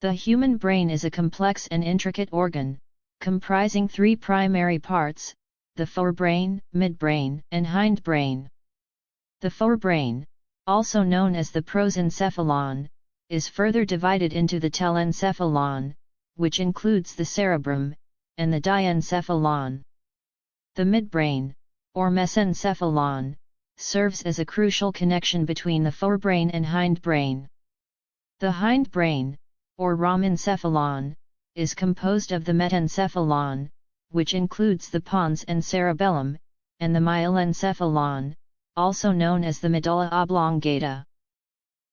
The human brain is a complex and intricate organ, comprising three primary parts: the forebrain, midbrain, and hindbrain. The forebrain, also known as the prosencephalon, is further divided into the telencephalon, which includes the cerebrum, and the diencephalon. The midbrain, or mesencephalon, serves as a crucial connection between the forebrain and hindbrain. The hindbrain, or ramencephalon, is composed of the metencephalon, which includes the pons and cerebellum, and the myelencephalon, also known as the medulla oblongata.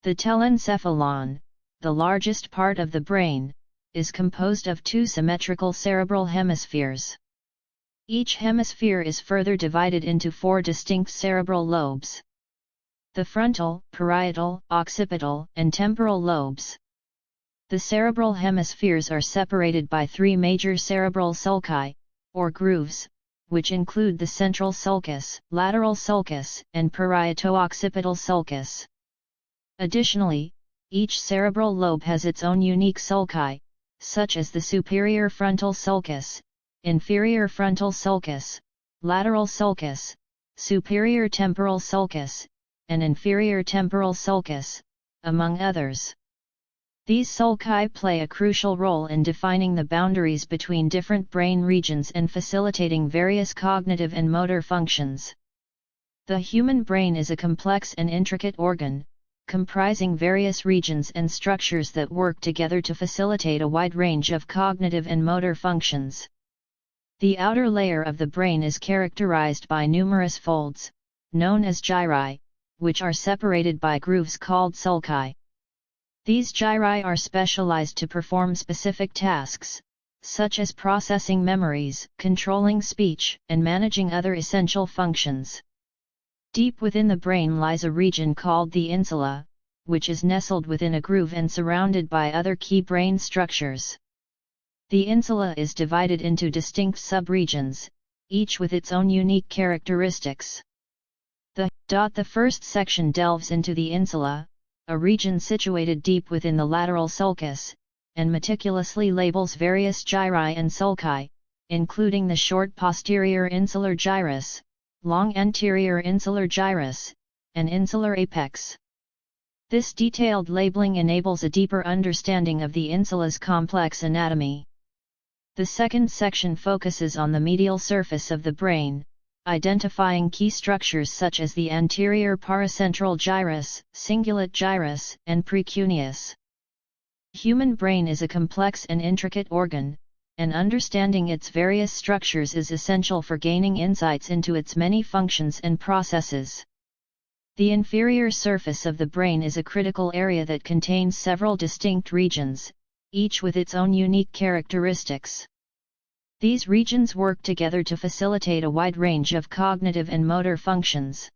The telencephalon, the largest part of the brain, is composed of two symmetrical cerebral hemispheres. Each hemisphere is further divided into four distinct cerebral lobes: the frontal, parietal, occipital, and temporal lobes. The cerebral hemispheres are separated by three major cerebral sulci, or grooves, which include the central sulcus, lateral sulcus, and parieto-occipital sulcus. Additionally, each cerebral lobe has its own unique sulci, such as the superior frontal sulcus, inferior frontal sulcus, lateral sulcus, superior temporal sulcus, and inferior temporal sulcus, among others. These sulci play a crucial role in defining the boundaries between different brain regions and facilitating various cognitive and motor functions. The human brain is a complex and intricate organ, comprising various regions and structures that work together to facilitate a wide range of cognitive and motor functions. The outer layer of the brain is characterized by numerous folds, known as gyri, which are separated by grooves called sulci. These gyri are specialized to perform specific tasks, such as processing memories, controlling speech, and managing other essential functions. Deep within the brain lies a region called the insula, which is nestled within a groove and surrounded by other key brain structures. The insula is divided into distinct subregions, each with its own unique characteristics. The first section delves into the insula, a region situated deep within the lateral sulcus, and meticulously labels various gyri and sulci, including the short posterior insular gyrus, long anterior insular gyrus, and insular apex. This detailed labeling enables a deeper understanding of the insula's complex anatomy. The second section focuses on the medial surface of the brain, identifying key structures such as the anterior paracentral gyrus, cingulate gyrus, and precuneus. Human brain is a complex and intricate organ, and understanding its various structures is essential for gaining insights into its many functions and processes. The inferior surface of the brain is a critical area that contains several distinct regions, each with its own unique characteristics. These regions work together to facilitate a wide range of cognitive and motor functions.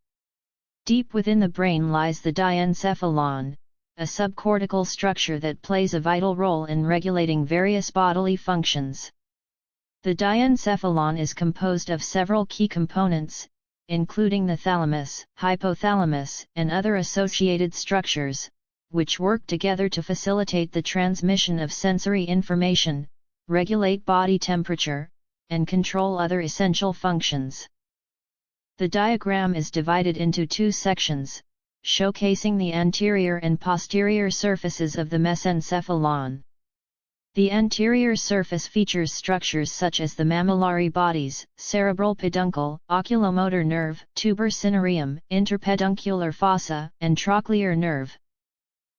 Deep within the brain lies the diencephalon, a subcortical structure that plays a vital role in regulating various bodily functions. The diencephalon is composed of several key components, including the thalamus, hypothalamus, and other associated structures, which work together to facilitate the transmission of sensory information, regulate body temperature, and control other essential functions. The diagram is divided into two sections, showcasing the anterior and posterior surfaces of the mesencephalon. The anterior surface features structures such as the mammillary bodies, cerebral peduncle, oculomotor nerve, tuber cinereum, interpeduncular fossa, and trochlear nerve.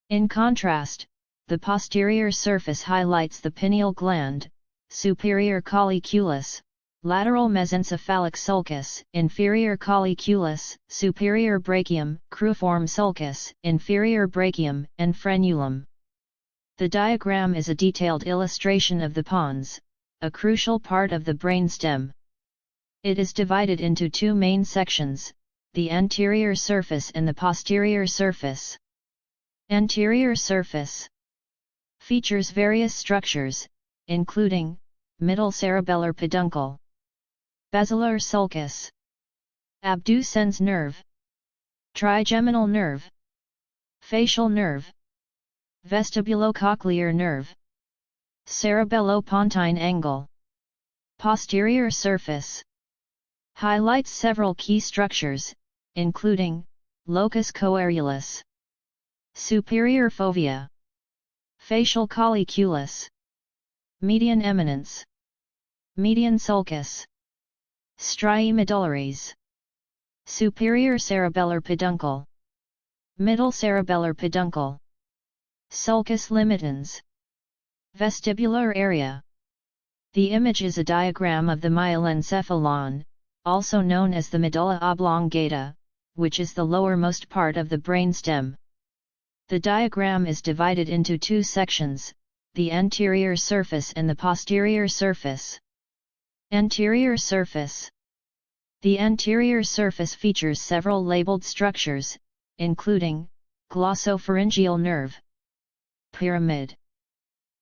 In contrast, the posterior surface highlights the pineal gland, superior colliculus, lateral mesencephalic sulcus, inferior colliculus, superior brachium, cruciform sulcus, inferior brachium, and frenulum. The diagram is a detailed illustration of the pons, a crucial part of the brainstem. It is divided into two main sections, the anterior surface and the posterior surface. Anterior surface features various structures, including middle cerebellar peduncle, basilar sulcus, abducens nerve, trigeminal nerve, facial nerve, vestibulocochlear nerve, Cerebellopontine angle. Posterior surface. Highlights several key structures, including locus coeruleus, superior fovea, facial colliculus, median eminence, median sulcus, striae medullaris, superior cerebellar peduncle, middle cerebellar peduncle, sulcus limitans, vestibular area. The image is a diagram of the myelencephalon, also known as the medulla oblongata, which is the lowermost part of the brainstem. The diagram is divided into two sections, the anterior surface and the posterior surface. Anterior surface. The anterior surface features several labeled structures, including glossopharyngeal nerve, pyramid,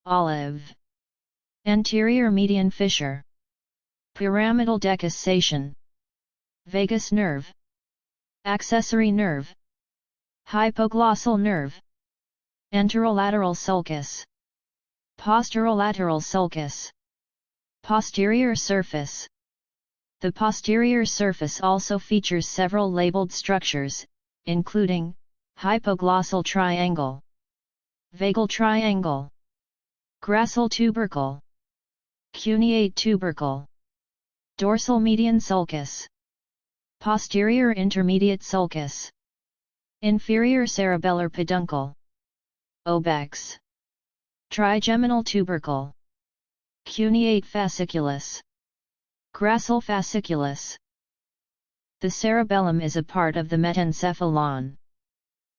olive, anterior median fissure, pyramidal decussation, vagus nerve, accessory nerve, hypoglossal nerve, anterolateral sulcus, posterolateral sulcus, posterior surface. The posterior surface also features several labeled structures, including hypoglossal triangle, vagal triangle, gracile tubercle, cuneate tubercle, dorsal median sulcus, posterior intermediate sulcus, inferior cerebellar peduncle, obex, trigeminal tubercle, cuneate fasciculus, gracile fasciculus. The cerebellum is a part of the metencephalon.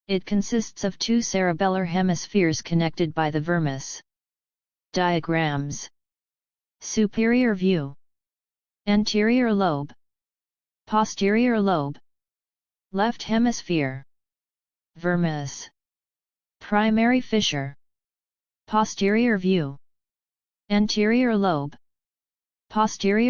It consists of two cerebellar hemispheres connected by the vermis. Diagrams. Superior view. Anterior lobe. Posterior lobe. Left hemisphere. Vermis. Primary fissure. Posterior view. Anterior lobe. Posterior